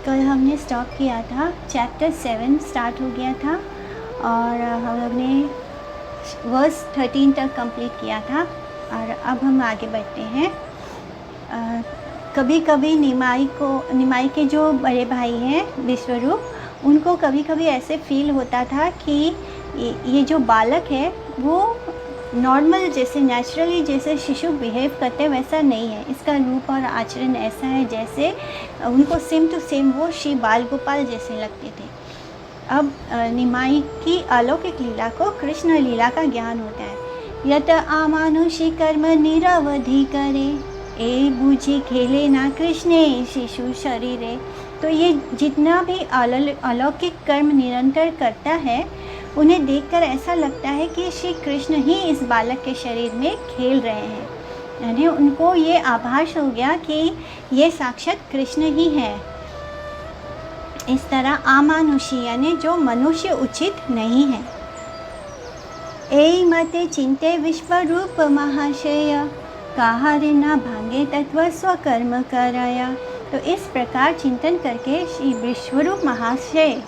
कल हमने स्टॉप किया था, चैप्टर 7 स्टार्ट हो गया था और हम लोग ने वर्स 13 तक कंप्लीट किया था और अब हम आगे बढ़ते हैं। कभी कभी निमाई के जो बड़े भाई हैं विश्वरूप, उनको कभी कभी ऐसे फील होता था कि ये जो बालक है वो नॉर्मल जैसे नेचुरली जैसे शिशु बिहेव करते हैं वैसा नहीं है, इसका रूप और आचरण ऐसा है जैसे उनको सेम टू सेम वो श्री बाल गोपाल जैसे लगते थे। अब निमाई की अलौकिक लीला को कृष्ण लीला का ज्ञान होता है। यत आमानुषी कर्म निरवधि करे, ए बूझी खेले ना कृष्णे शिशु शरीरे। तो ये जितना भी अलौकिक कर्म निरंतर करता है, उन्हें देखकर ऐसा लगता है कि श्री कृष्ण ही इस बालक के शरीर में खेल रहे हैं, यानी उनको ये आभास हो गया कि ये साक्षात कृष्ण ही है। इस तरह अमानुषी यानी जो मनुष्य उचित नहीं है। ए मते चिंते विश्वरूप महाशय, काहारे न भांगे तत्व स्वकर्म कराया। तो इस प्रकार चिंतन करके श्री विश्वरूप महाशय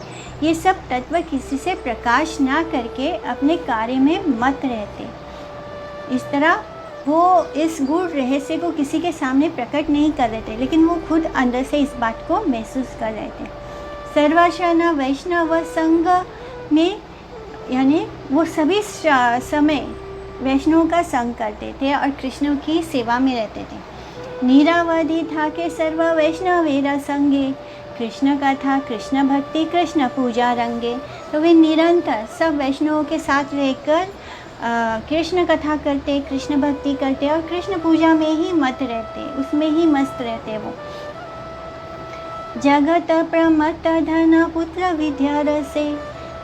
ये सब तत्व किसी से प्रकाश ना करके अपने कार्य में मत रहते। इस तरह वो इस गूढ़ रहस्य को किसी के सामने प्रकट नहीं कर रहे थे, लेकिन वो खुद अंदर से इस बात को महसूस कर रहे थे। सर्वशन वैष्णव संग में यानी वो सभी समय वैष्णव का संग करते थे और कृष्ण की सेवा में रहते थे। निरावधि था के सर्व वैष्णवेरा संगे, कृष्ण कथा कृष्ण भक्ति कृष्ण पूजा रंगे। तो वे निरंतर सब वैष्णवों के साथ रहकर कृष्ण कथा करते, कृष्ण भक्ति करते और कृष्ण पूजा में ही मत रहते, उसमें ही मस्त रहते वो। जगत प्रमत्त धन पुत्र विद्या रसे,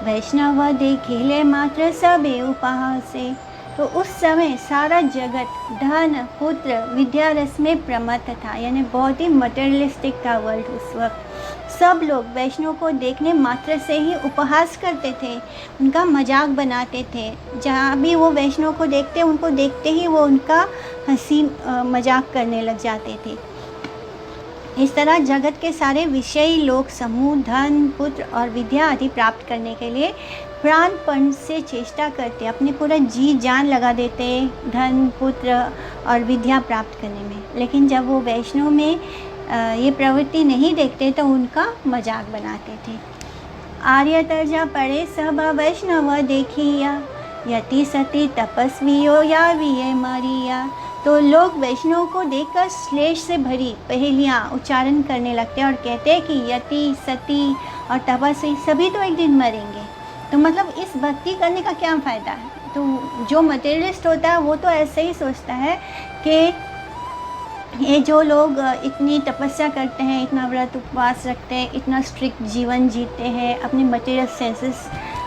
वैष्णव देखिले मात्र सबे उपहासे। तो उस समय सारा जगत धन पुत्र विद्या रस में प्रमत्त था, यानी बहुत ही मटेरियलिस्टिक था वर्ल्ड उस वक्त। सब लोग वैष्णव को देखने मात्र से ही उपहास करते थे, उनका मजाक बनाते थे। जहाँ भी वो वैष्णव को देखते, उनको देखते ही वो उनका हंसी मजाक करने लग जाते थे। इस तरह जगत के सारे विषयी लोग समूह धन पुत्र और विद्या आदि प्राप्त करने के लिए प्राणपण से चेष्टा करते, अपने पूरा जी जान लगा देते धन पुत्र और विद्या प्राप्त करने में। लेकिन जब वो वैष्णव में ये प्रवृत्ति नहीं देखते तो उनका मजाक बनाते थे। आर्य तर्जा पड़े सब वैष्णव देखिया, यति सती तपस्वियो या विये मरिया। तो लोग वैष्णव को देखकर श्लेष से भरी पहेलियाँ उच्चारण करने लगते हैं और कहते हैं कि यति सती और तपस्वी सभी तो एक दिन मरेंगे। तो मतलब इस भक्ति करने का क्या फ़ायदा है। तो जो मटेरियलिस्ट होता है वो तो ऐसे ही सोचता है कि ये जो लोग इतनी तपस्या करते हैं, इतना व्रत उपवास रखते हैं, इतना स्ट्रिक्ट जीवन जीते हैं, अपने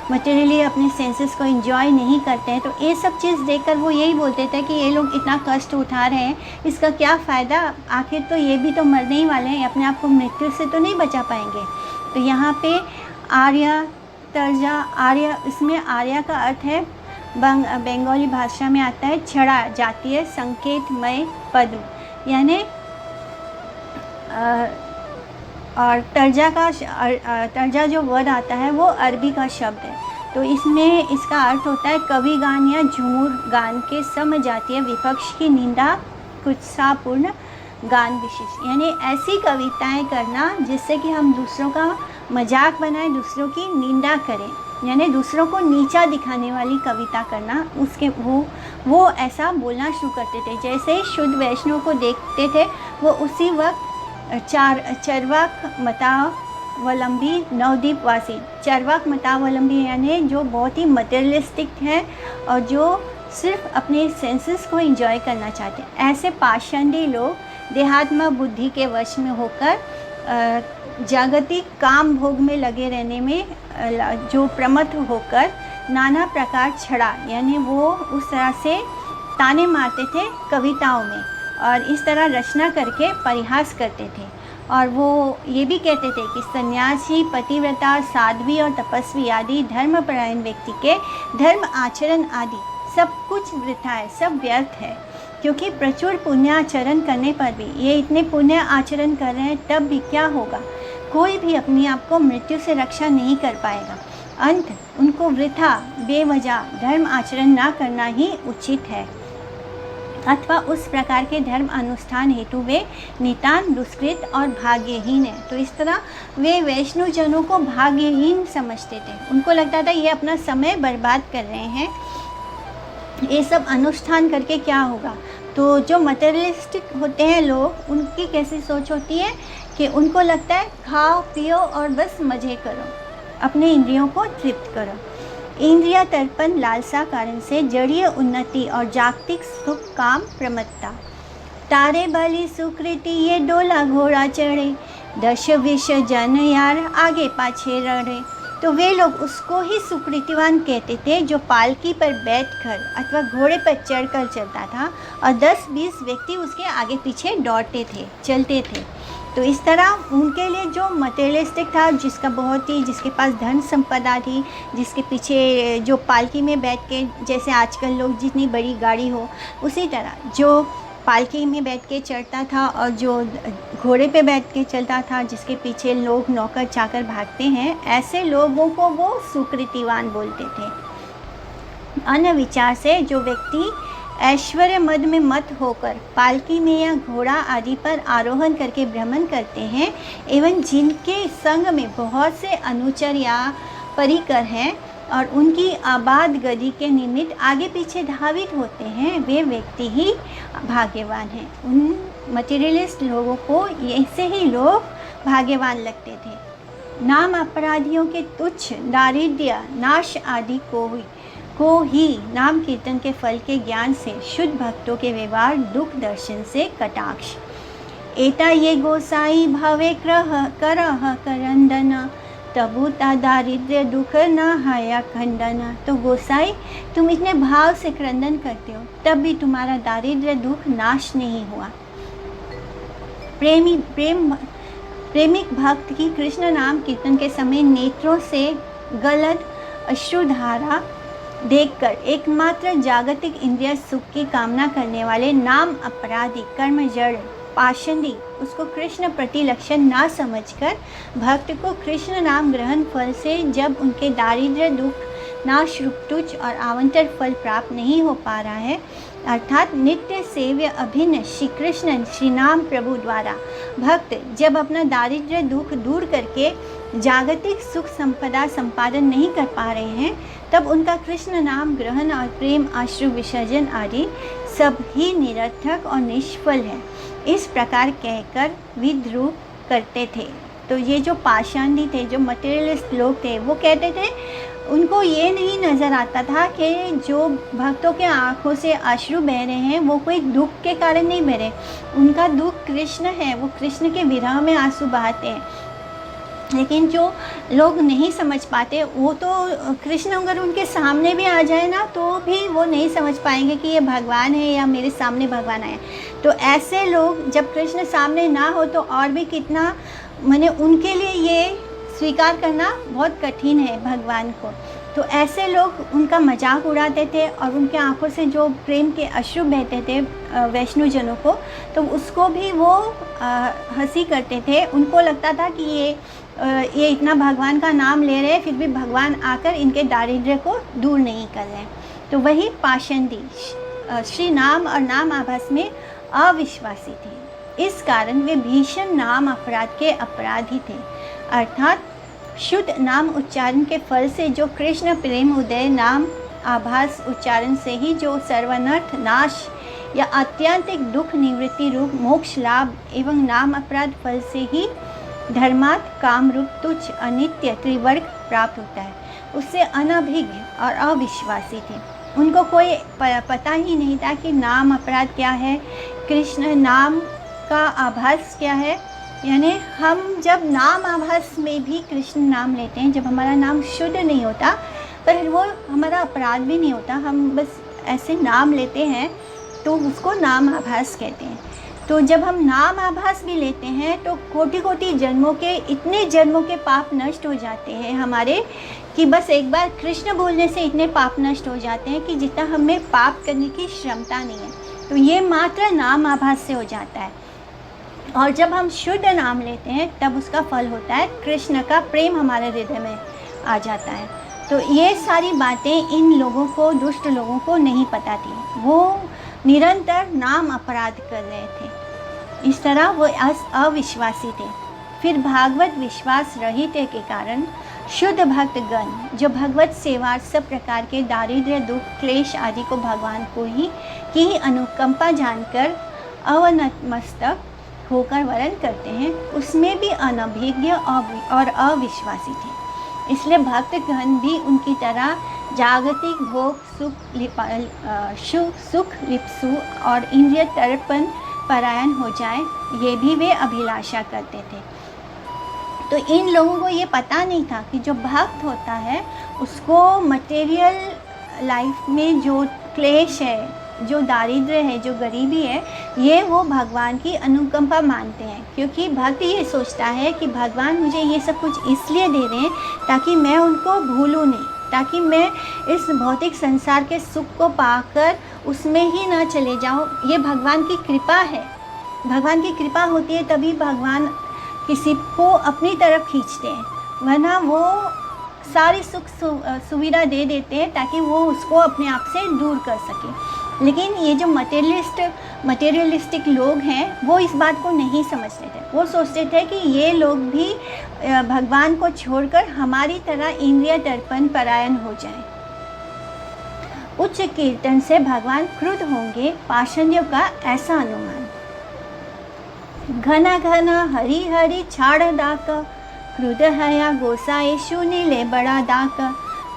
मटेरियली अपने सेंसेस को एंजॉय नहीं करते हैं, तो ये सब चीज़ देखकर वो यही बोलते थे कि ये लोग इतना कष्ट उठा रहे हैं, इसका क्या फ़ायदा, आखिर तो ये भी तो मरने ही वाले हैं, अपने आप को मृत्यु से तो नहीं बचा पाएंगे। तो यहाँ पे आर्य तर्जा, आर्य, इसमें आर्य का अर्थ है बंगाली भाषा में आता है छड़ा जातीय संकेतमय पद, यानी और तर्जा जो वर्ड आता है वो अरबी का शब्द है। तो इसमें इसका अर्थ होता है कवि गान या झूमर गान के समजातीय विपक्ष की निंदा कुत्सापूर्ण गान विशेष, यानी ऐसी कविताएं करना जिससे कि हम दूसरों का मजाक बनाएं, दूसरों की निंदा करें, यानी दूसरों को नीचा दिखाने वाली कविता करना। उसके वो ऐसा बोलना शुरू करते थे। जैसे शुद्ध वैष्णव को देखते थे वो उसी वक्त चरवाक मतावलंबी नवद्वीपवासी, चरवाक मतावलंबी यानी जो बहुत ही मटेरियलिस्टिक हैं और जो सिर्फ अपने सेंसेस को एंजॉय करना चाहते हैं, ऐसे पाषंडी लोग देहात्म बुद्धि के वश में होकर जागतिक काम भोग में लगे रहने में जो प्रमत्त होकर नाना प्रकार छड़ा, यानी वो उस तरह से ताने मारते थे कविताओं में और इस तरह रचना करके परिहास करते थे। और वो ये भी कहते थे कि सन्यासी, पतिव्रता, साध्वी और तपस्वी आदि धर्मपरायण व्यक्ति के धर्म आचरण आदि सब कुछ वृथा है, सब व्यर्थ है, क्योंकि प्रचुर पुण्य आचरण करने पर भी, ये इतने पुण्य आचरण कर रहे हैं तब भी क्या होगा। कोई भी अपने आप को मृत्यु से रक्षा नहीं कर पाएगा। अंत उनको वृथा बेवजह धर्म आचरण ना करना ही उचित है, अथवा उस प्रकार के धर्म अनुष्ठान हेतु वे नितांत दुष्कृत और भाग्यहीन है। तो इस तरह वे वैष्णव जनों को भाग्यहीन समझते थे। उनको लगता था ये अपना समय बर्बाद कर रहे हैं, ये सब अनुष्ठान करके क्या होगा। तो जो मटेरियलिस्टिक होते हैं लोग, उनकी कैसी सोच होती है कि उनको लगता है खाओ पियो और बस मज़े करो, अपने इंद्रियों को तृप्त करो। इंद्रिया तर्पण लालसा कारण से जड़ीय उन्नति और जागतिक सुख काम प्रमत्ता। तारे बलि सुकृति ये डोला घोड़ा चढ़े, दश विष जन यार आगे पाछे रड़े। तो वे लोग उसको ही सुकृतिवान कहते थे जो पालकी पर बैठकर अथवा घोड़े पर चढ़कर चलता था और 10-20 व्यक्ति उसके आगे पीछे दौड़ते थे, चलते थे। तो इस तरह उनके लिए जो मटेरियलिस्टिक था, जिसके पास धन संपदा थी, जिसके पीछे जो पालकी में बैठ के, जैसे आजकल लोग जितनी बड़ी गाड़ी हो उसी तरह जो पालकी में बैठ के चढ़ता था और जो घोड़े पे बैठ के चलता था, जिसके पीछे लोग नौकर चाकर भागते हैं, ऐसे लोगों को वो सुकृतिवान बोलते थे। अन्य विचार से जो व्यक्ति ऐश्वर्य मद में मत होकर पालकी में या घोड़ा आदि पर आरोहण करके भ्रमण करते हैं एवं जिनके संग में बहुत से अनुचर या परिकर हैं और उनकी आबाद गति के निमित्त आगे पीछे धावित होते हैं, वे व्यक्ति ही भाग्यवान हैं। उन मटेरियलिस्ट लोगों को ऐसे ही लोग भाग्यवान लगते थे। नाम अपराधियों के तुच्छ दारिद्र्य नाश आदि को ही नाम कीर्तन के फल के ज्ञान से, शुद्ध भक्तों के व्यवहार दुख दर्शन से कटाक्ष। एता ये गोसाई भावे करह करंदन, तबुता दारिद्र्य दुख न हाया खंडन। तो गोसाई तुम इतने भाव से क्रंदन करते हो, तब भी तुम्हारा दारिद्र्य दुख नाश नहीं हुआ। प्रेमिक भक्त की कृष्ण नाम कीर्तन के समय नेत्रों से गलत अश्रुधारा देखकर एकमात्र जागतिक इंद्रिय सुख की कामना करने वाले नाम अपराधी कर्म जड़ पाषंडी उसको कृष्ण प्रतिलक्षण ना समझकर भक्त को कृष्ण नाम ग्रहण फल से जब उनके दारिद्र्य दुख नाश रूप तुच्छ और आवंतर फल प्राप्त नहीं हो पा रहा है, अर्थात नित्य सेव्य अभिन्न श्री कृष्ण श्री नाम प्रभु द्वारा भक्त जब अपना दारिद्र्य दुख दूर करके जागतिक सुख संपदा संपादन नहीं कर पा रहे हैं, तब उनका कृष्ण नाम ग्रहण और प्रेम अश्रु विसर्जन आदि सब ही निरर्थक और निष्फल है। इस प्रकार कहकर विद्रूप करते थे। तो ये जो पाषांडी थे, जो मटेरियलिस्ट लोग थे, वो कहते थे, उनको ये नहीं नज़र आता था कि जो भक्तों के आँखों से अश्रु बह रहे हैं वो कोई दुख के कारण नहीं बह रहे, उनका दुख कृष्ण है, वो कृष्ण के विरह में आंसू बहाते हैं। लेकिन जो लोग नहीं समझ पाते, वो तो कृष्ण अगर उनके सामने भी आ जाए ना तो भी वो नहीं समझ पाएंगे कि ये भगवान है या मेरे सामने भगवान आए। तो ऐसे लोग जब कृष्ण सामने ना हो तो और भी कितना, माने उनके लिए ये स्वीकार करना बहुत कठिन है भगवान को। तो ऐसे लोग उनका मजाक उड़ाते थे और उनके आंखों से जो प्रेम के अश्रु बहते थे वैष्णव जनों को, तो उसको भी वो हंसी करते थे। उनको लगता था कि ये इतना भगवान का नाम ले रहे हैं, फिर भी भगवान आकर इनके दारिद्र्य को दूर नहीं कर रहे हैं। तो वही पाषंडी श्री नाम और नाम आभास में अविश्वासी थे। इस कारण वे भीषण नाम अपराध के अपराधी थे। अर्थात शुद्ध नाम उच्चारण के फल से जो कृष्ण प्रेम उदय नाम आभास उच्चारण से ही जो सर्वानर्थ नाश या आत्यंतिक दुख निवृत्ति रूप मोक्ष लाभ एवं नाम अपराध फल से ही धर्मात् काम रूप तुच्छ अनित्य त्रिवर्ग प्राप्त होता है, उससे अनभिज्ञ और अविश्वासी थे। उनको कोई पता ही नहीं था कि नाम अपराध क्या है, कृष्ण नाम का आभास क्या है। यानी हम जब नाम आभास में भी कृष्ण नाम लेते हैं, जब हमारा नाम शुद्ध नहीं होता, पर वो हमारा अपराध भी नहीं होता, हम बस ऐसे नाम लेते हैं, तो उसको नाम आभास कहते हैं। तो जब हम नाम आभास भी लेते हैं तो कोटि कोटि जन्मों के, इतने जन्मों के पाप नष्ट हो जाते हैं हमारे, कि बस एक बार कृष्ण बोलने से इतने पाप नष्ट हो जाते हैं कि जितना हमें पाप करने की क्षमता नहीं है। तो ये मात्र नाम आभास से हो जाता है। और जब हम शुद्ध नाम लेते हैं तब उसका फल होता है कृष्ण का प्रेम हमारे हृदय में आ जाता है। तो ये सारी बातें इन लोगों को, दुष्ट लोगों को नहीं पता थी। वो निरंतर नाम अपराध कर रहे थे। इस तरह वो अविश्वासी थे। फिर भागवत विश्वास रहित के कारण शुद्ध भक्तगण जो भगवत सेवा सब प्रकार के दारिद्र्य, दुख, क्लेश आदि को भगवान को ही की अनुकंपा जानकर अवनतमस्तक होकर वरण करते हैं, उसमें भी अनभिज्ञ और अविश्वासी थे। इसलिए भक्तगण भी उनकी तरह जागतिक भोग, सुख लिप्सु और इंद्रिय तर्पण परायण हो जाए, ये भी वे अभिलाषा करते थे। तो इन लोगों को ये पता नहीं था कि जो भक्त होता है उसको मटेरियल लाइफ में जो क्लेश है, जो दारिद्र्य है, जो गरीबी है, ये वो भगवान की अनुकंपा मानते हैं। क्योंकि भक्त ये सोचता है कि भगवान मुझे ये सब कुछ इसलिए दे रहे हैं ताकि मैं उनको भूलूँ नहीं, ताकि मैं इस भौतिक संसार के सुख को पाकर उसमें ही ना चले जाऊँ। ये भगवान की कृपा है। भगवान की कृपा होती है तभी भगवान किसी को अपनी तरफ खींचते हैं, वरना वो सारी सुख सुविधा दे देते हैं ताकि वो उसको अपने आप से दूर कर सके। लेकिन ये जो मटेरियलिस्टिक लोग हैं वो इस बात को नहीं समझते थे। वो सोचते थे कि ये लोग भी भगवान को छोड़कर हमारी तरह इंद्रिय दर्पण परायण हो जाएं। उच्च कीर्तन से भगवान क्रुद्ध होंगे, पाषंडियों का ऐसा अनुमान। घना घना हरि हरि छाड़ दाक, क्रुद्ध हया गोसाई सुनीले बड़ा दाक।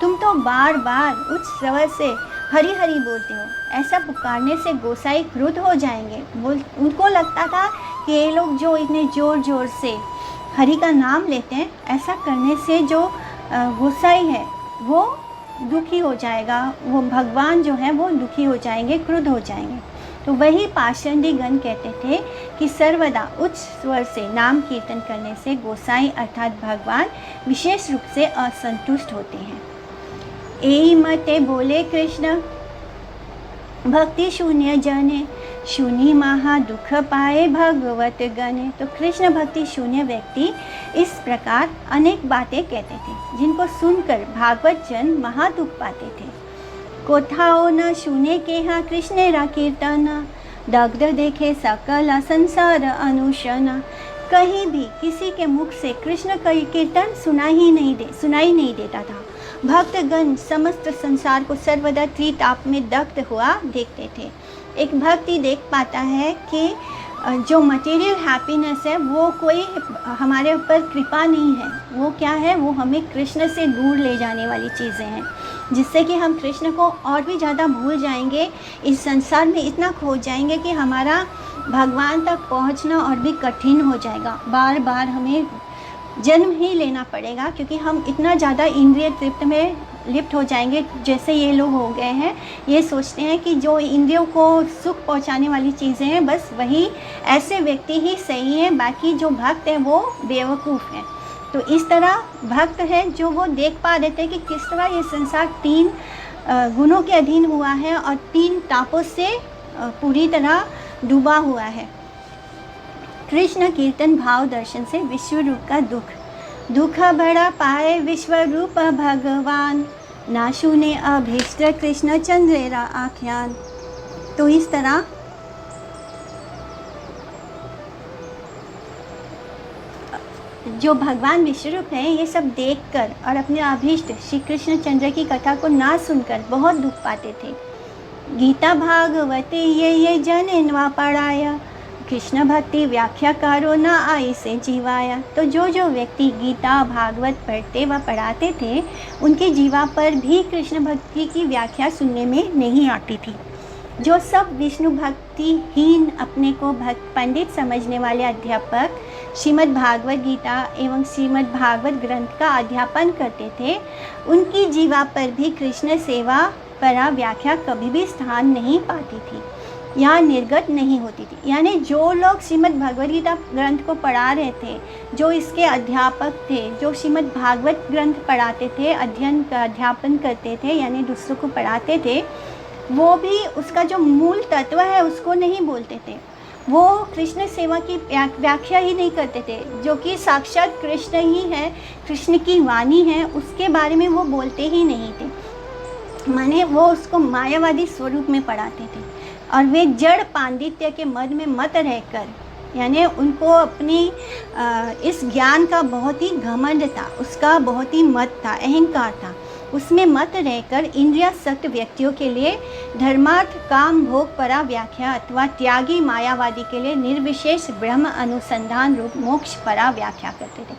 तुम तो बार बार उच्च स्वर से हरि हरि बोलते हो, ऐसा पुकारने से गोसाई क्रुद्ध हो जाएंगे। उनको लगता था कि ये लोग जो इतने ज़ोर ज़ोर से हरि का नाम लेते हैं, ऐसा करने से जो गोसाई है वो दुखी हो जाएगा, वो भगवान जो है वो दुखी हो जाएंगे, क्रुद्ध हो जाएंगे। तो वही पाषंडी गण कहते थे कि सर्वदा उच्च स्वर से नाम कीर्तन करने से गोसाई अर्थात भगवान विशेष रूप से असंतुष्ट होते हैं। एई मते बोले कृष्ण, भक्ति शून्य जने, शून्य महा दुख पाए भगवत गणे। तो कृष्ण भक्ति शून्य व्यक्ति इस प्रकार अनेक बातें कहते थे जिनको सुनकर भागवत जन महा दुख पाते थे। कोठाओ न सुने के हाँ कृष्ण रा कीर्तन, दग्ध देखे सकल संसार अनुशन। कहीं भी किसी के मुख से कृष्ण का कीर्तन सुनाई नहीं देता था। भक्तगण समस्त संसार को सर्वदा त्रिताप में दग्ध हुआ देखते थे। एक भक्ति देख पाता है कि जो मटेरियल हैप्पीनेस है वो कोई हमारे ऊपर कृपा नहीं है, वो क्या है, वो हमें कृष्ण से दूर ले जाने वाली चीज़ें हैं, जिससे कि हम कृष्ण को और भी ज़्यादा भूल जाएंगे, इस संसार में इतना खो जाएंगे कि हमारा भगवान तक पहुंचना और भी कठिन हो जाएगा। बार बार हमें जन्म ही लेना पड़ेगा क्योंकि हम इतना ज़्यादा इंद्रिय तृप्त में लिप्त हो जाएंगे। जैसे ये लोग हो गए हैं, ये सोचते हैं कि जो इंद्रियों को सुख पहुंचाने वाली चीज़ें हैं बस वही ऐसे व्यक्ति ही सही हैं, बाकी जो भक्त हैं वो बेवकूफ़ हैं। तो इस तरह भक्त है जो वो देख पा रहे थे कि किस तरह ये संसार 3 गुणों के अधीन हुआ है और 3 तापों से पूरी तरह डूबा हुआ है। कृष्ण कीर्तन भाव दर्शन से विश्व रूप का दुख बड़ा पाए विश्व रूप भगवान, ना सुने अभीष्ट कृष्ण चंद्रेरा आख्यान। तो इस तरह जो भगवान विश्वरूप हैं ये सब देखकर और अपने अभीष्ट श्री कृष्ण चंद्र की कथा को ना सुनकर बहुत दुख पाते थे। गीता भागवते ये जनेन्वा पढ़ाया, कृष्ण भक्ति व्याख्याकारो न आई से जीवाया। तो जो व्यक्ति गीता भागवत पढ़ते व पढ़ाते थे उनके जीवा पर भी कृष्ण भक्ति की व्याख्या सुनने में नहीं आती थी। जो सब विष्णु भक्तिहीन अपने को भक्त पंडित समझने वाले अध्यापक श्रीमद् भागवत गीता एवं श्रीमद् भागवत ग्रंथ का अध्यापन करते थे, उनकी जीवा पर भी कृष्ण सेवा पर व्याख्या कभी भी स्थान नहीं पाती थी या निर्गत नहीं होती थी। यानी जो लोग श्रीमद् भगवद गीता ग्रंथ को पढ़ा रहे थे, जो इसके अध्यापक थे, जो श्रीमद् भागवत ग्रंथ पढ़ाते थे, अध्ययन का अध्यापन करते थे यानी दूसरों को पढ़ाते थे, वो भी उसका जो मूल तत्व है उसको नहीं बोलते थे। वो कृष्ण सेवा की व्याख्या ही नहीं करते थे, जो कि साक्षात कृष्ण ही है, कृष्ण की वाणी है, उसके बारे में वो बोलते ही नहीं थे। माने वो उसको मायावादी स्वरूप में पढ़ाते थे। और वे जड़ पांडित्य के मद में मत रहकर, यानी उनको अपनी इस ज्ञान का बहुत ही घमंड था, उसका बहुत ही मत था, अहंकार था, उसमें मत रहकर इंद्रियासक्त व्यक्तियों के लिए धर्मार्थ काम भोग परा व्याख्या अथवा त्यागी मायावादी के लिए निर्विशेष ब्रह्म अनुसंधान रूप मोक्ष परा व्याख्या करते थे।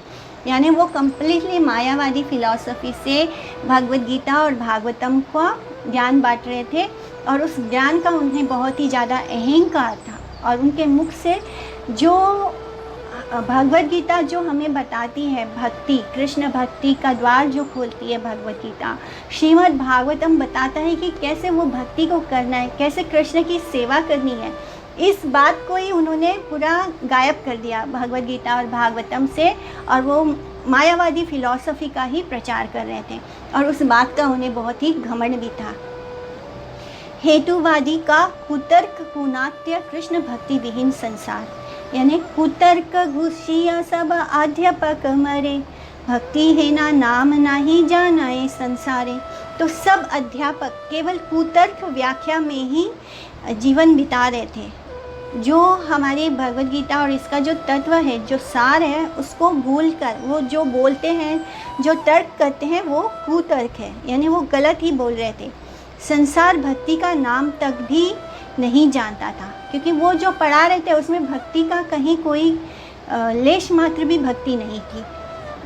यानी वो कम्प्लीटली मायावादी फिलॉसफी से भगवद गीता और भागवतम का ज्ञान बांट रहे थे, और उस ज्ञान का उन्हें बहुत ही ज़्यादा अहंकार था। और उनके मुख से जो भगवद गीता जो हमें बताती है भक्ति, कृष्ण भक्ति का द्वार जो खोलती है भगवद गीता, श्रीमद् भागवतम बताता है कि कैसे वो भक्ति को करना है, कैसे कृष्ण की सेवा करनी है। इस बात को ही उन्होंने पूरा गायब कर दिया भगवद गीता और भागवतम से, और वो मायावादी फिलॉसफी का ही प्रचार कर रहे थे, और उस बात का उन्हें बहुत ही घमंड भी था। हेतुवादी का कुतर्क कुनाट्य कृष्ण भक्ति विहीन संसार, यानी कुतर्क घुसिया सब अध्यापक मरे, भक्ति है ना नाम नहीं जानाए संसारे। तो सब अध्यापक केवल कुतर्क व्याख्या में ही जीवन बिता रहे थे। जो हमारी भगवद गीता और इसका जो तत्व है, जो सार है, उसको भूलकर वो जो बोलते हैं, जो तर्क करते हैं, वो कुतर्क है, यानी वो गलत ही बोल रहे थे। संसार भक्ति का नाम तक भी नहीं जानता था, क्योंकि वो जो पढ़ा रहे थे उसमें भक्ति का कहीं कोई लेश मात्र भी भक्ति नहीं थी।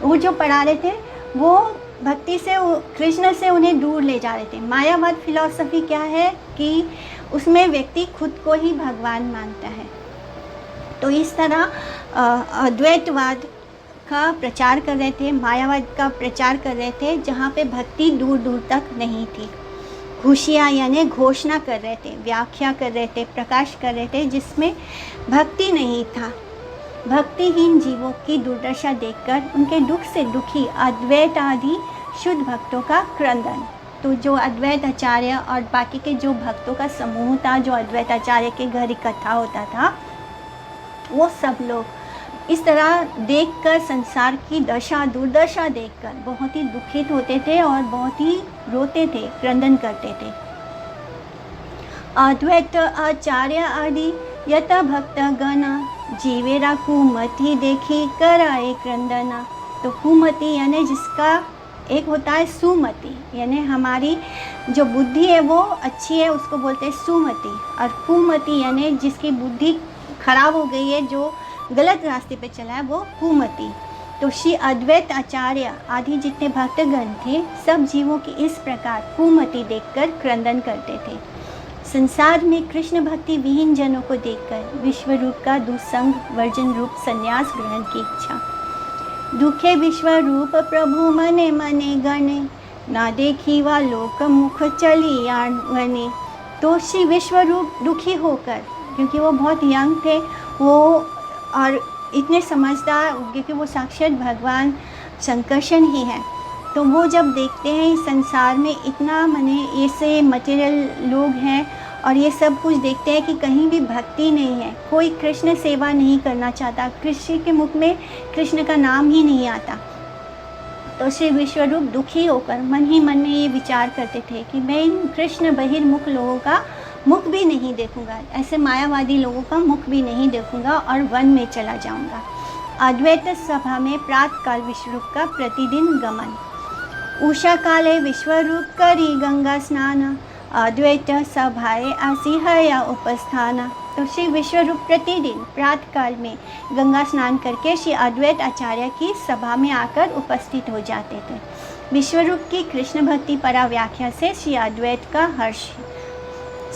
वो जो पढ़ा रहे थे वो भक्ति से, कृष्ण से उन्हें दूर ले जा रहे थे। मायावाद फिलॉसफी क्या है कि उसमें व्यक्ति खुद को ही भगवान मानता है। तो इस तरह अद्वैतवाद का प्रचार कर रहे थे, मायावाद का प्रचार कर रहे थे, जहाँ पे भक्ति दूर दूर तक नहीं थी। घुसिया यानी घोषणा कर रहे थे, व्याख्या कर रहे थे, प्रकाश कर रहे थे, जिसमें भक्ति नहीं था। भक्तिहीन जीवों की दुर्दशा देखकर उनके दुख से दुखी अद्वैत आदि शुद्ध भक्तों का क्रंदन। तो जो अद्वैत आचार्य और बाकी के जो भक्तों का समूह था, जो अद्वैत आचार्य के घर इकट्ठा होता था, वो सब लोग इस तरह देखकर, संसार की दशा दुर्दशा देखकर बहुत ही दुखित होते थे और बहुत ही रोते थे, क्रंदन करते थे। अद्वैत आचार्य आदि यथा भक्त गणा जीवेरा कुमति देखी कराए क्रंदना। तो कुमति यानी जिसका एक होता है सुमति, यानी हमारी जो बुद्धि है वो अच्छी है, उसको बोलते हैं सुमति। और कुमति यानी जिसकी बुद्धि खराब हो गई है, जो गलत रास्ते पे चला है, वो कुमति। तो श्री अद्वैत आचार्य आदि जितने भक्तगण थे, सब जीवों की इस प्रकार कुमति देखकर क्रंदन करते थे। संसार में कृष्ण भक्ति विहीन जनों को देखकर विश्व रूप का दुसंग वर्जन रूप संन्यास ग्रहण की इच्छा। दुखे विश्व रूप प्रभु मने मने गणे, ना देखी वा लोक मुख चली आन वने। तो श्री विश्व रूप दुखी होकर, क्योंकि वो बहुत यंग थे, वो और इतने समझदार, क्योंकि वो साक्षात भगवान संकर्षण ही है। तो वो जब देखते हैं इस संसार में इतना माने ऐसे मटेरियल लोग हैं, और ये सब कुछ देखते हैं कि कहीं भी भक्ति नहीं है, कोई कृष्ण सेवा नहीं करना चाहता, कृष्ण के मुख में कृष्ण का नाम ही नहीं आता। तो श्री विश्वरूप दुखी होकर मन ही मन में ये विचार करते थे कि मैं इन कृष्ण बहिर्मुख लोगों का मुख भी नहीं देखूंगा, ऐसे मायावादी लोगों का मुख भी नहीं देखूंगा और वन में चला जाऊंगा। अद्वैत सभा में प्रातःकाल विश्वरूप का प्रतिदिन गमन। उषा काले विश्वरूप करी गंगा स्नान, अद्वैत सभाए आसी हया उपस्थाना। तो श्री विश्वरूप प्रतिदिन प्रातःकाल में गंगा स्नान करके श्री अद्वैत आचार्य की सभा में आकर उपस्थित हो जाते थे। विश्वरूप की कृष्ण भक्ति परा व्याख्या से श्री अद्वैत का हर्ष।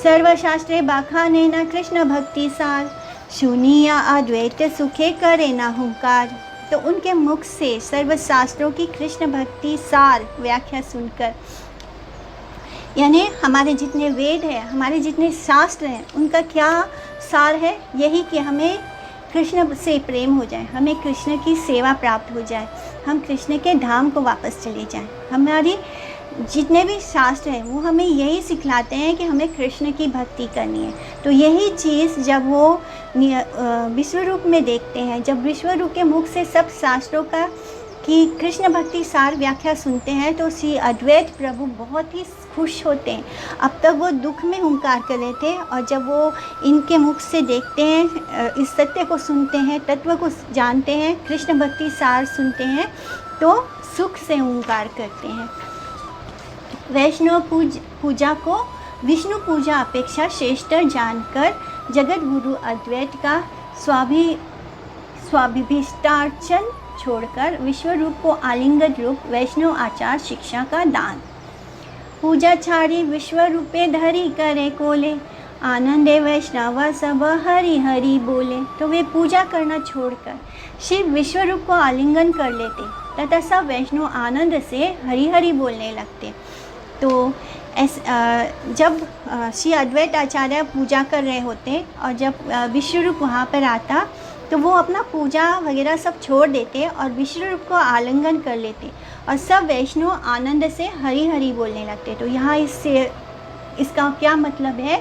सर्वशास्त्रे बाखाने न कृष्ण भक्ति सार, सुनिया अद्वैत सुखे करे न हुंकार। तो उनके मुख से सर्वशास्त्रों की कृष्ण भक्ति सार व्याख्या सुनकर, यानी हमारे जितने वेद हैं, हमारे जितने शास्त्र हैं, उनका क्या सार है? यही कि हमें कृष्ण से प्रेम हो जाए, हमें कृष्ण की सेवा प्राप्त हो जाए, हम कृष्ण के धाम को वापस चले जाएं। हमारी जितने भी शास्त्र हैं वो हमें यही सिखलाते हैं कि हमें कृष्ण की भक्ति करनी है। तो यही चीज़ जब वो विश्वरूप में देखते हैं, जब विश्वरूप के मुख से सब शास्त्रों का कि कृष्ण भक्ति सार व्याख्या सुनते हैं, तो श्री अद्वैत प्रभु बहुत ही खुश होते हैं। अब तक वो दुख में हुंकार कर रहे थे, और जब वो इनके मुख से देखते हैं, इस सत्य को सुनते हैं, तत्व को जानते हैं, कृष्ण भक्ति सार सुनते हैं, तो सुख से हुंकार करते हैं। वैष्णव पूजा को विष्णु पूजा अपेक्षा श्रेष्ठ जानकर जगत गुरु अद्वैत का स्वाभिष्टार्चन छोड़कर विश्वरूप को आलिंगन रूप वैष्णव आचार शिक्षा का दान। पूजा छाड़ी विश्वरूपे धरी करे कोले, आनंदे वैष्णव सब हरि हरि बोले। तो वे पूजा करना छोड़कर शिव विश्वरूप को आलिंगन कर लेते तथा सब वैष्णव आनंद से हरि हरि बोलने लगते। तो जब श्री अद्वैत आचार्य पूजा कर रहे होते और जब विश्वरूप वहाँ पर आता, तो वो अपना पूजा वगैरह सब छोड़ देते और विश्वरूप को आलिंगन कर लेते और सब वैष्णव आनंद से हरि हरि बोलने लगते। तो यहाँ इसका क्या मतलब है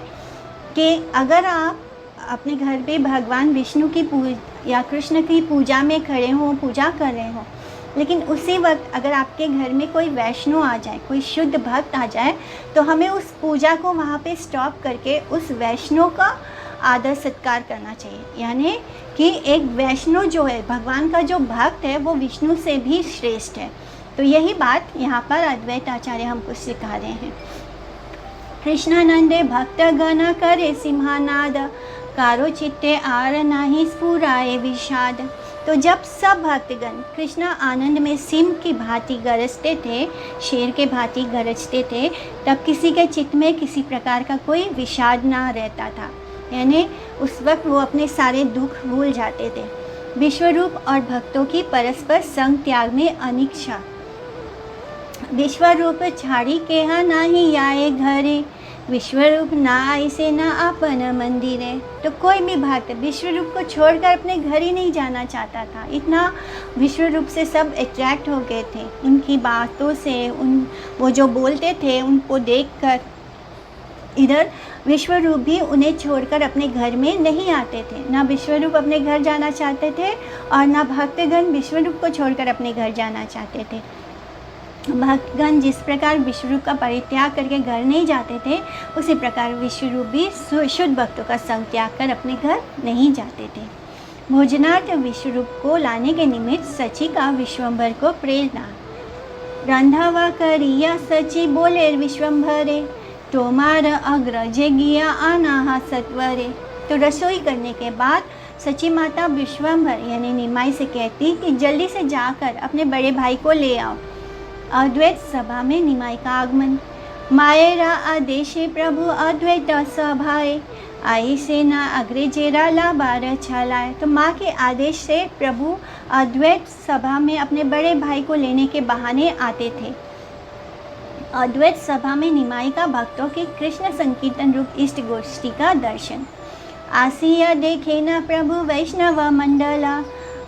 कि अगर आप अपने घर पे भगवान विष्णु की या कृष्ण की पूजा में खड़े हों, पूजा कर रहे हों, लेकिन उसी वक्त अगर आपके घर में कोई वैष्णव आ जाए, कोई शुद्ध भक्त आ जाए, तो हमें उस पूजा को वहाँ पे स्टॉप करके उस वैष्णव का आदर सत्कार करना चाहिए। यानी कि एक वैष्णव जो है, भगवान का जो भक्त है, वो विष्णु से भी श्रेष्ठ है। तो यही बात यहाँ पर अद्वैत आचार्य हमको सिखा रहे हैं। कृष्णानंदे भक्त गण करे सिंहानाद, कारो चित्ते आर नाही स्फुराए विषाद। तो जब सब भक्तगण कृष्णा आनंद में सिंह की भांति गरजते थे, शेर के भांति गरजते थे, तब किसी के चित्त में किसी प्रकार का कोई विषाद ना रहता था। यानी उस वक्त वो अपने सारे दुख भूल जाते थे। विश्वरूप और भक्तों की परस्पर संग त्याग में अनिच्छा। विश्वरूप छाड़ी केहा नाही आए घरे, विश्वरूप ना आई से ना अपन मंदिरे। तो कोई भी भक्त विश्वरूप को छोड़कर अपने घर ही नहीं जाना चाहता था। इतना विश्वरूप से सब अट्रैक्ट हो गए थे, उनकी बातों से, वो जो बोलते थे उनको देखकर। इधर विश्वरूप भी उन्हें छोड़कर अपने घर में नहीं आते थे। ना विश्वरूप अपने घर जाना चाहते थे और ना भक्तगण विश्वरूप को छोड़कर अपने घर जाना चाहते थे। भक्तगण जिस प्रकार विश्वरूप का परित्याग करके घर नहीं जाते थे, उसी प्रकार विश्वरूप भी शुद्ध भक्तों का संग त्याग कर अपने घर नहीं जाते थे। भोजनार्थ विश्वरूप को लाने के निमित्त सची का विश्वम्भर को प्रेरणा। रंधावा करिया सची बोले विश्वम्भरे, तोमार अग्रजे गिया आना सत्वरे। तो रसोई करने के बाद सची माता विश्वम्भर यानी निमाई से कहती कि जल्दी से जाकर अपने बड़े भाई को ले आओ। अद्वैत सभा में निमाई का आगमन। मायेरा आदेशे प्रभु अद्वैत सभाए, आई से ना अग्रेजेरा ला बार छलाए। तो माँ के आदेश से प्रभु अद्वैत सभा में अपने बड़े भाई को लेने के बहाने आते थे। अद्वैत सभा में निमाई का भक्तों की कृष्ण संकीर्तन रूप इष्ट गोष्ठी का दर्शन। आसिया देखे न प्रभु वैष्णव मंडला,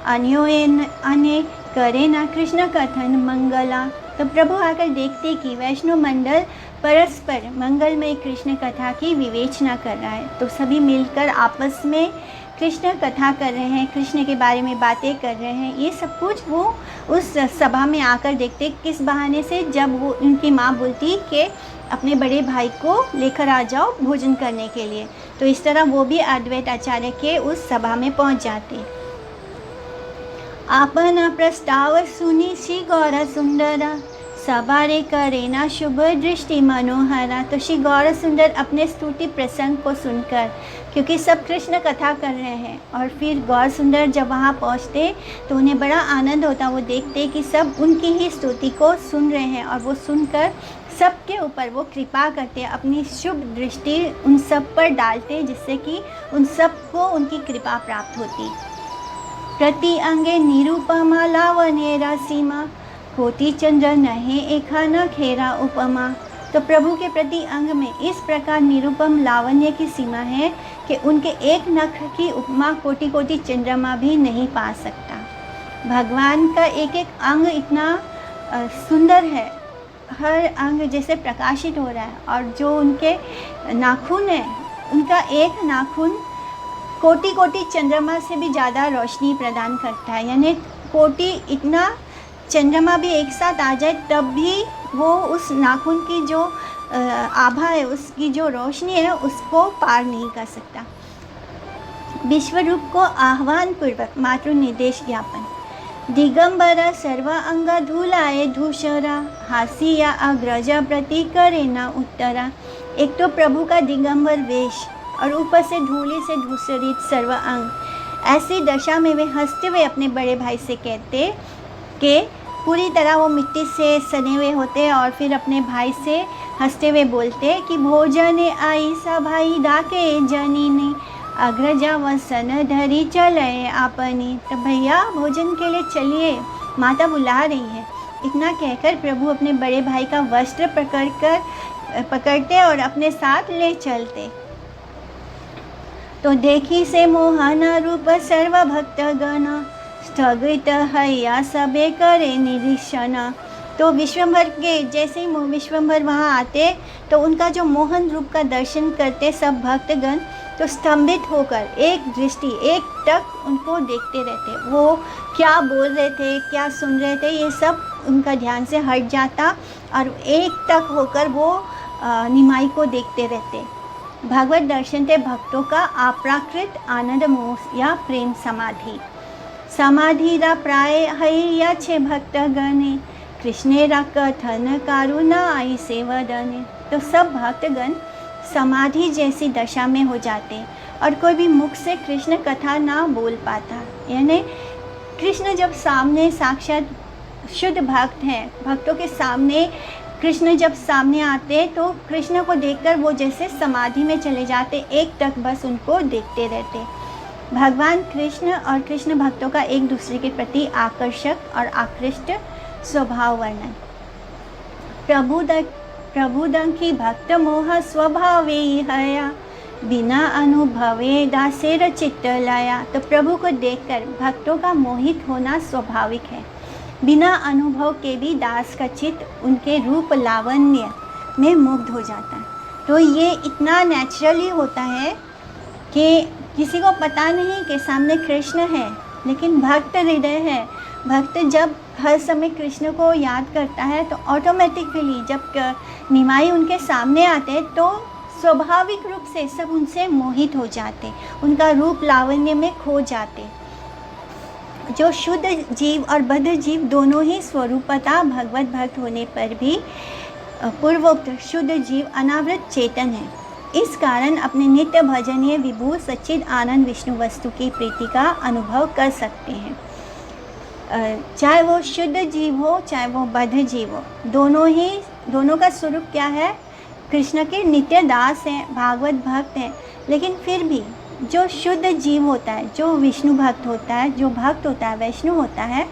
अन्य करे ना कृष्ण कथन मंगला। तो प्रभु आकर देखते कि वैष्णव मंडल परस्पर मंगलमय कृष्ण कथा की विवेचना कर रहा है। तो सभी मिलकर आपस में कृष्ण कथा कर रहे हैं, कृष्ण के बारे में बातें कर रहे हैं। ये सब कुछ वो उस सभा में आकर देखते। किस बहाने से? जब वो उनकी माँ बोलती कि अपने बड़े भाई को लेकर आ जाओ भोजन करने के लिए, तो इस तरह वो भी अद्वैत आचार्य के उस सभा में पहुँच जाते। आपन प्रस्ताव सुनी श्री गौर सुंदरा, सबारे करे ना शुभ दृष्टि मनोहरा। तो श्री गौर सुंदर अपने स्तुति प्रसंग को सुनकर, क्योंकि सब कृष्ण कथा कर रहे हैं, और फिर गौर सुंदर जब वहाँ पहुँचते तो उन्हें बड़ा आनंद होता। वो देखते कि सब उनकी ही स्तुति को सुन रहे हैं, और वो सुनकर सबके ऊपर वो कृपा करते, अपनी शुभ दृष्टि उन सब पर डालते, जिससे कि उन सबको उनकी कृपा प्राप्त होती। प्रति अंगे निरूपमा लावण्य सीमा, कोटि चंद्र नहे एखा न खेरा उपमा। तो प्रभु के प्रति अंग में इस प्रकार निरूपम लावण्य की सीमा है कि उनके एक नख की उपमा कोटि कोटि चंद्रमा भी नहीं पा सकता। भगवान का एक एक अंग इतना सुंदर है हर अंग जैसे प्रकाशित हो रहा है, और जो उनके नाखून है, उनका एक नाखून कोटि कोटि चंद्रमा से भी ज़्यादा रोशनी प्रदान करता है। यानी कोटि, इतना चंद्रमा भी एक साथ आ जाए तब भी वो उस नाखून की जो आभा है, उसकी जो रोशनी है, उसको पार नहीं कर सकता। विश्वरूप को आह्वान पूर्वक मातृ निर्देश ज्ञापन। दिगंबरा सर्वांग धूलाए धूसरा, हासिया अग्रजा प्रति करे न उत्तरा। एक तो प्रभु का दिगंबर वेश और ऊपर से धूली से धूसरित सर्वांग, ऐसी दशा में वे हंसते हुए अपने बड़े भाई से कहते कि पूरी तरह वो मिट्टी से सने हुए होते, और फिर अपने भाई से हंसते हुए बोलते कि भोजन आई सा भाई डाके जनी ने, अग्रजा वसन धरी चले आपनी। तो भैया भोजन के लिए चलिए, माता बुला रही है। इतना कहकर प्रभु अपने बड़े भाई का वस्त्र पकड़ते और अपने साथ ले चलते। तो देखी से मोहन रूप सर्व भक्त गण, स्थगित हैया सबे करे निरीक्षण। तो विश्वम्भर के जैसे ही विश्वम्भर वहाँ आते तो उनका जो मोहन रूप का दर्शन करते सब भक्तगण, तो स्तंभित होकर एक दृष्टि, एक टक उनको देखते रहते। वो क्या बोल रहे थे, क्या सुन रहे थे, ये सब उनका ध्यान से हट जाता और एक टक होकर वो निमाई को देखते रहते। भगवत दर्शन थे भक्तों का अप्राकृत आनंद मोह या प्रेम समाधि। समाधिरा प्राय हैया छे भक्त गणे, कृष्णेरा कथन कारुणा आई से वदने। तो सब भक्तगण समाधि जैसी दशा में हो जाते और कोई भी मुख से कृष्ण कथा ना बोल पाता। यानी कृष्ण जब सामने साक्षात शुद्ध भक्त हैं, भक्तों के सामने कृष्ण जब सामने आते तो कृष्ण को देखकर वो जैसे समाधि में चले जाते, एक टक बस उनको देखते रहते। भगवान कृष्ण और कृष्ण भक्तों का एक दूसरे के प्रति आकर्षक और आकृष्ट स्वभाव वर्णन। प्रभुदं की भक्त मोह स्वभावे हया, बिना अनुभवे दासेर चित्त लाया। तो प्रभु को देखकर भक्तों का मोहित होना स्वाभाविक है। बिना अनुभव के भी दास का चित्त उनके रूप लावण्य में मुग्ध हो जाता है। तो ये इतना नेचुरली होता है कि किसी को पता नहीं कि सामने कृष्ण है, लेकिन भक्त हृदय है। भक्त जब हर समय कृष्ण को याद करता है तो ऑटोमेटिकली जब निमाई उनके सामने आते हैं तो स्वाभाविक रूप से सब उनसे मोहित हो जाते, उनका रूप लावण्य में खो जाते। जो शुद्ध जीव और बद्ध जीव दोनों ही स्वरूपतः भगवत भक्त होने पर भी पूर्वोक्त शुद्ध जीव अनावृत चेतन है। इस कारण अपने नित्य भजनीय विभू सच्चिद आनंद विष्णु वस्तु की प्रीति का अनुभव कर सकते हैं। चाहे वो शुद्ध जीव हो चाहे वो बद्ध जीव हो, दोनों का स्वरूप क्या है? कृष्ण के नित्य दास हैं, भागवत भक्त हैं। लेकिन फिर भी जो शुद्ध जीव होता है, जो विष्णु भक्त होता है, जो भक्त होता है, वैष्णव होता है,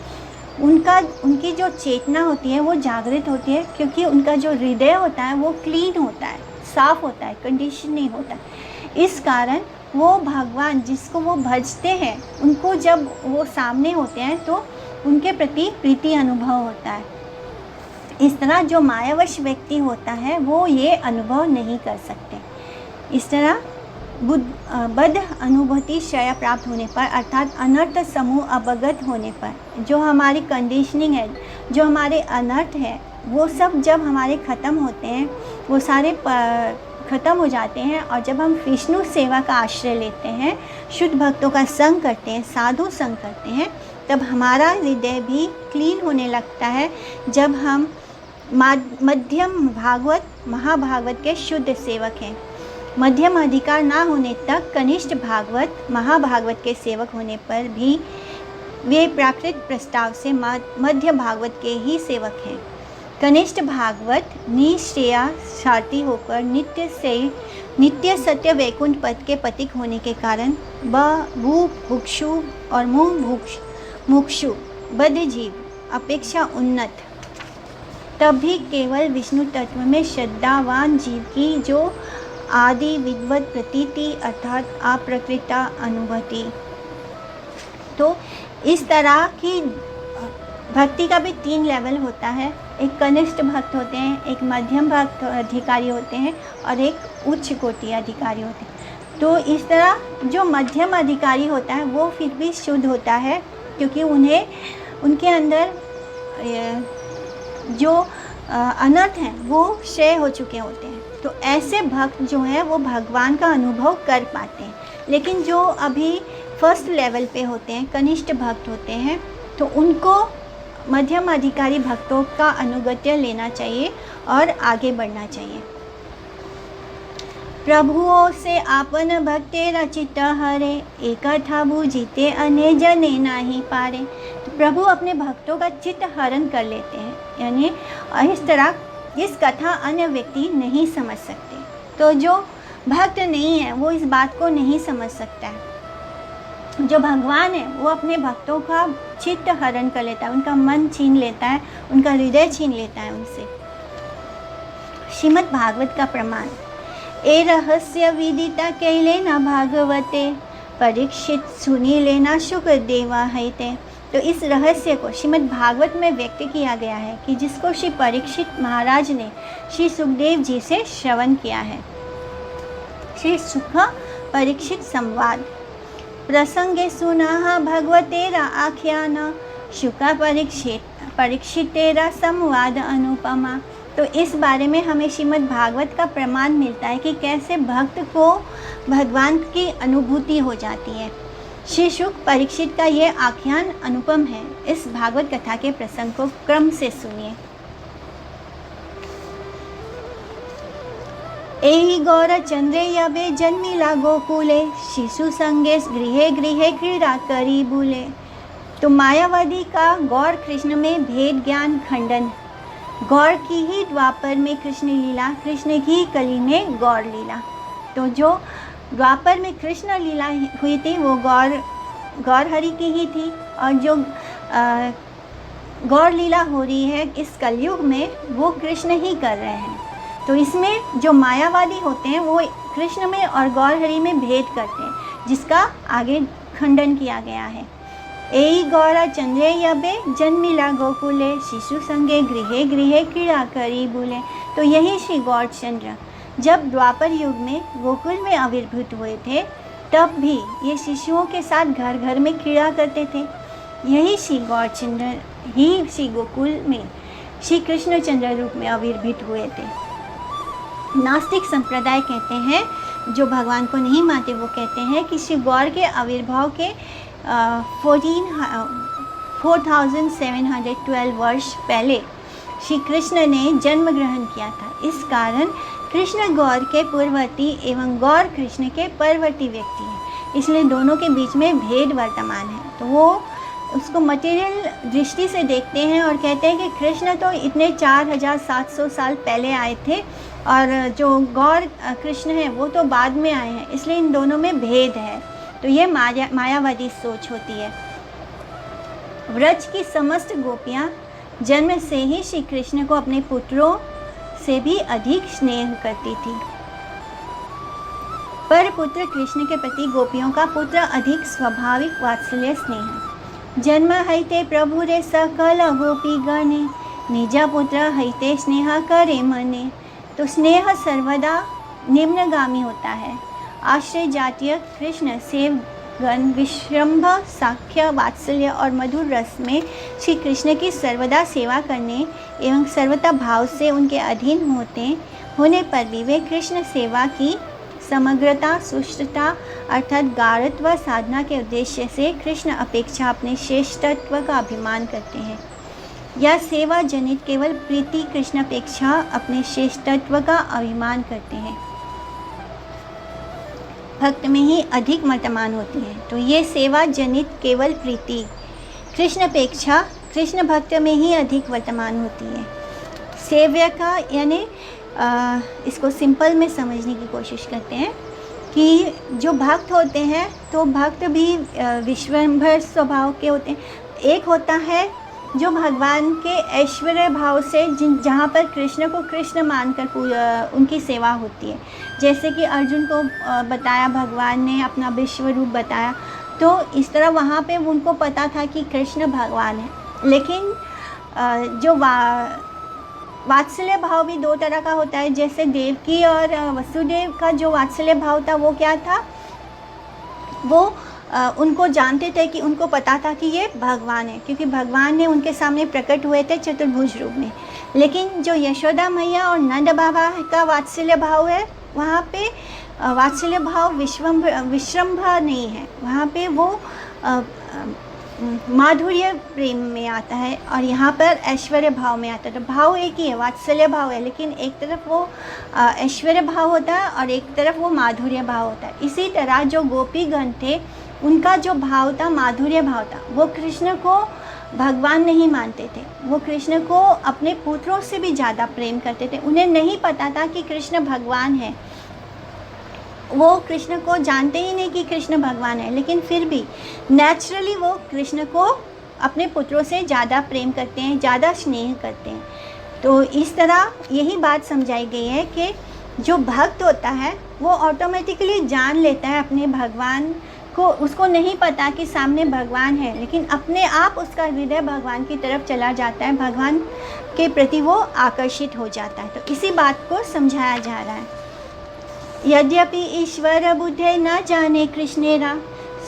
उनकी जो चेतना होती है वो जागृत होती है, क्योंकि उनका जो हृदय होता है वो क्लीन होता है, साफ होता है, कंडीशन नहीं होता। इस कारण वो भगवान जिसको वो भजते हैं, उनको जब वो सामने होते हैं तो उनके प्रति प्रीति अनुभव होता है। इस तरह जो मायावश व्यक्ति होता है वो ये अनुभव नहीं कर सकते। इस तरह बद्ध अनुभूति श्रेय प्राप्त होने पर, अर्थात अनर्थ समूह अवगत होने पर, जो हमारी कंडीशनिंग है, जो हमारे अनर्थ है, वो सब जब हमारे ख़त्म होते हैं, वो सारे ख़त्म हो जाते हैं। और जब हम विष्णु सेवा का आश्रय लेते हैं, शुद्ध भक्तों का संग करते हैं, साधु संग करते हैं, तब हमारा हृदय भी क्लीन होने लगता है। जब हम मध्यम भागवत महाभागवत के शुद्ध सेवक हैं, मध्यम अधिकार ना होने तक कनिष्ठ भागवत महाभागवत के सेवक होने पर भी वे प्राकृत प्रस्ताव से मध्य भागवत के ही सेवक हैं। कनिष्ठ भागवत निश्रेया सारथी होकर नित्य सत्य वैकुंठ पद के पथिक होने के कारण भुक्षु और मुक्षु बद्ध जीव अपेक्षा उन्नत, तब भी केवल विष्णु तत्व में श्रद्धावान जीव की जो आदि विद्वत प्रतीति अर्थात अप्रकृता अनुभूति। तो इस तरह की भक्ति का भी 3 लेवल होता है। एक कनिष्ठ भक्त होते हैं, एक मध्यम भक्त अधिकारी होते हैं और एक उच्च कोटि अधिकारी होते हैं। तो इस तरह जो मध्यम अधिकारी होता है वो फिर भी शुद्ध होता है, क्योंकि उनके अंदर जो अनर्थ हैं वो क्षय हो चुके होते हैं। तो ऐसे भक्त जो हैं वो भगवान का अनुभव कर पाते हैं। लेकिन जो अभी फर्स्ट लेवल पे होते हैं, कनिष्ठ भक्त होते हैं, तो उनको मध्यम अधिकारी भक्तों का अनुगत्य लेना चाहिए और आगे बढ़ना चाहिए। प्रभुओं से आपन भक्तेरा चित्त हरे, एकथा बुझिते अन्य जने नाही पारे। तो प्रभु अपने भक्तों का चित्त हरण कर लेते हैं, यानी इस तरह इस कथा अन्य व्यक्ति नहीं समझ सकते। तो जो भक्त नहीं है वो इस बात को नहीं समझ सकता है। जो भगवान है वो अपने भक्तों का चित्त हरण कर लेता है, उनका मन छीन लेता है, उनका हृदय छीन लेता है उनसे। श्रीमद् भागवत का प्रमाण, ए रहस्य विदिता कैले न भागवते, परीक्षित सुनी लेना शुकदेवा हैते। तो इस रहस्य को श्रीमद् भागवत में व्यक्त किया गया है कि जिसको श्री परीक्षित महाराज ने श्री सुखदेव जी से श्रवण किया है। श्री सुख परीक्षित संवाद, प्रसंगे सुना भगवतेरा आख्यान, शुका परीक्षितेरा संवाद अनुपमा। तो इस बारे में हमें श्रीमद् भागवत का प्रमाण मिलता है कि कैसे भक्त को भगवान की अनुभूति हो जाती है। श्री शुक परीक्षित का ये आख्यान अनुपम है। इस भागवत कथा के प्रसंग को क्रम से सुनिए। एहि गौर चंद्रे यबे जन्मिला गोकुले, शिशु संगे गृहे गृहे क्रीड़ा करी बुले। तो मायावादी का गौर कृष्ण में भेद ज्ञान खंडन। गौर की ही द्वापर में कृष्ण लीला, कृष्ण की कली में गौर लीला। तो जो द्वापर में कृष्ण लीला हुई थी वो गौर हरि की ही थी, और जो गौर लीला हो रही है इस कलयुग में वो कृष्ण ही कर रहे हैं। तो इसमें जो मायावादी होते हैं वो कृष्ण में और गौर हरि में भेद करते हैं, जिसका आगे खंडन किया गया है। एई गौरा चंद्रे यबे जन्मिला गोकुले, शिशु संगे गृहे गृहे क्रीड़ा करी बुले। तो यही श्री गौरचंद्र जब द्वापर युग में गोकुल में आविर्भूत हुए थे तब भी ये शिशुओं के साथ घर घर में क्रीड़ा करते थे। यही श्री गौरचंद्र ही श्री गोकुल में श्री कृष्णचंद्र रूप में आविर्भूत हुए थे। नास्तिक संप्रदाय कहते हैं, जो भगवान को नहीं मानते वो कहते हैं कि श्री गौर के आविर्भाव के 4712 वर्ष पहले श्री कृष्ण ने जन्म ग्रहण किया था। इस कारण कृष्ण गौर के पूर्ववर्ती एवं गौर कृष्ण के परवर्ती व्यक्ति हैं, इसलिए दोनों के बीच में भेद वर्तमान है। तो वो उसको मटेरियल दृष्टि से देखते हैं और कहते हैं कि कृष्ण तो इतने 4700 साल पहले आए थे और जो गौर कृष्ण है वो तो बाद में आए हैं, इसलिए इन दोनों में भेद है। तो ये मायावादी सोच होती है। व्रज की समस्त गोपियाँ जन्म से ही श्री कृष्ण को अपने पुत्रों से भी अधिक स्नेह करती थी, पर पुत्र कृष्ण के प्रति गोपियों का पुत्र अधिक स्वाभाविक वात्सल्य स्नेह। जन्म हैते प्रभु रे सकल गोपी गणे, निज पुत्र हैते स्नेह करे मने। तो स्नेह सर्वदा निम्नगामी होता है। आश्रय जातीय कृष्ण सेवगण विश्रम्भ साख्य वात्सल्य और मधुर रस में श्री कृष्ण की सर्वदा सेवा करने एवं सर्वथा भाव से उनके अधीन होने पर भी वे कृष्ण सेवा की समग्रता सुष्टता अर्थात गाढ़त्व साधना के उद्देश्य से कृष्ण अपेक्षा अपने श्रेष्ठत्व का अभिमान करते हैं। यह सेवा जनित केवल प्रीति कृष्ण अपेक्षा अपने श्रेष्ठत्व का अभिमान करते हैं, भक्त में ही अधिक वर्तमान होती है। तो ये सेवा जनित केवल प्रीति कृष्ण अपेक्षा कृष्ण भक्त में ही अधिक वर्तमान होती है। सेव्य का यानी इसको सिंपल में समझने की कोशिश करते हैं कि जो भक्त होते हैं तो भक्त भी विश्वंभर स्वभाव के होते हैं। एक होता है जो भगवान के ऐश्वर्य भाव से जहाँ पर कृष्ण को कृष्ण मानकर उनकी सेवा होती है, जैसे कि अर्जुन को बताया भगवान ने अपना विश्व रूप बताया, तो इस तरह वहाँ पे उनको पता था कि कृष्ण भगवान है। लेकिन जो वात्सल्य भाव भी दो तरह का होता है। जैसे देवकी और वसुदेव का जो वात्सल्य भाव था वो क्या था, वो उनको जानते थे कि उनको पता था कि ये भगवान है, क्योंकि भगवान ने उनके सामने प्रकट हुए थे चतुर्भुज रूप में। लेकिन जो यशोदा मैया और नंद बाबा का वात्सल्य भाव है, वहाँ पे वात्सल्य भाव विश्रम्भ नहीं है, वहाँ पे वो माधुर्य प्रेम में आता है, और यहाँ पर ऐश्वर्य भाव में आता है। तो भाव एक ही है, वात्सल्य भाव है, लेकिन एक तरफ वो ऐश्वर्य भाव होता है और एक तरफ वो माधुर्य भाव होता है। इसी तरह जो गोपीगण थे, उनका जो भाव था माधुर्य भाव था। वो कृष्ण को भगवान नहीं मानते थे, वो कृष्ण को अपने पुत्रों से भी ज़्यादा प्रेम करते थे। उन्हें नहीं पता था कि कृष्ण भगवान है, वो कृष्ण को जानते ही नहीं कि कृष्ण भगवान है, लेकिन फिर भी नेचुरली वो कृष्ण को अपने पुत्रों से ज़्यादा प्रेम करते हैं, ज़्यादा स्नेह करते हैं। तो इस तरह यही बात समझाई गई है कि जो भक्त होता है वो ऑटोमेटिकली जान लेता है अपने भगवान को। उसको नहीं पता कि सामने भगवान है, लेकिन अपने आप उसका हृदय भगवान की तरफ चला जाता है, भगवान के प्रति वो आकर्षित हो जाता है। तो इसी बात को समझाया जा रहा है। यद्यपि ईश्वर बुद्धे न जाने कृष्णेरा,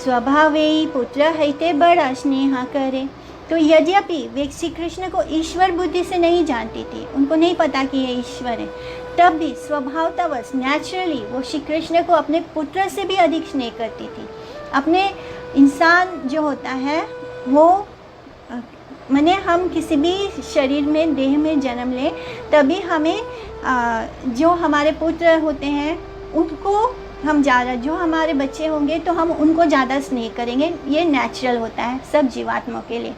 स्वभावे पुत्र हैते बड़ा स्नेह करे। तो यद्यपि वे श्री कृष्ण को ईश्वर बुद्धि से नहीं जानती थी, उनको नहीं पता कि ये ईश्वर है, तब भी स्वभावतवश नेचुरली वो श्री कृष्ण को अपने पुत्र से भी अधिक स्नेह करती थी। अपने इंसान जो होता है वो माने हम किसी भी शरीर में, देह में जन्म लें, तभी हमें जो हमारे पुत्र होते हैं उनको हम ज़्यादा, जो हमारे बच्चे होंगे तो हम उनको ज़्यादा स्नेह करेंगे। ये नेचुरल होता है सब जीवात्माओं के लिए,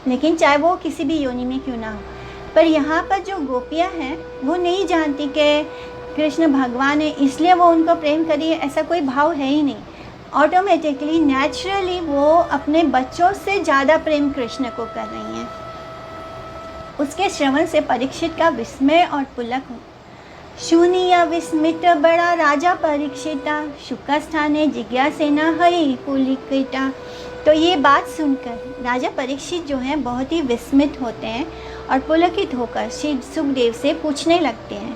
लेकिन चाहे वो किसी भी योनि में क्यों ना हो। पर यहाँ पर जो गोपियाँ हैं वो नहीं जानती कि कृष्ण भगवान है, इसलिए वो उनको प्रेम करिए, ऐसा कोई भाव है ही नहीं। ऑटोमेटिकली नेचुरली वो अपने बच्चों से ज़्यादा प्रेम कृष्ण को कर रही हैं। उसके श्रवण से परीक्षित का विस्मय और पुलक हो। शून्य विस्मित बड़ा राजा परीक्षिता, शुक स्थाने जिज्ञासेना हई पुलिकिता। तो ये बात सुनकर राजा परीक्षित जो हैं बहुत ही विस्मित होते हैं और पुलकित होकर श्री सुखदेव से पूछने लगते हैं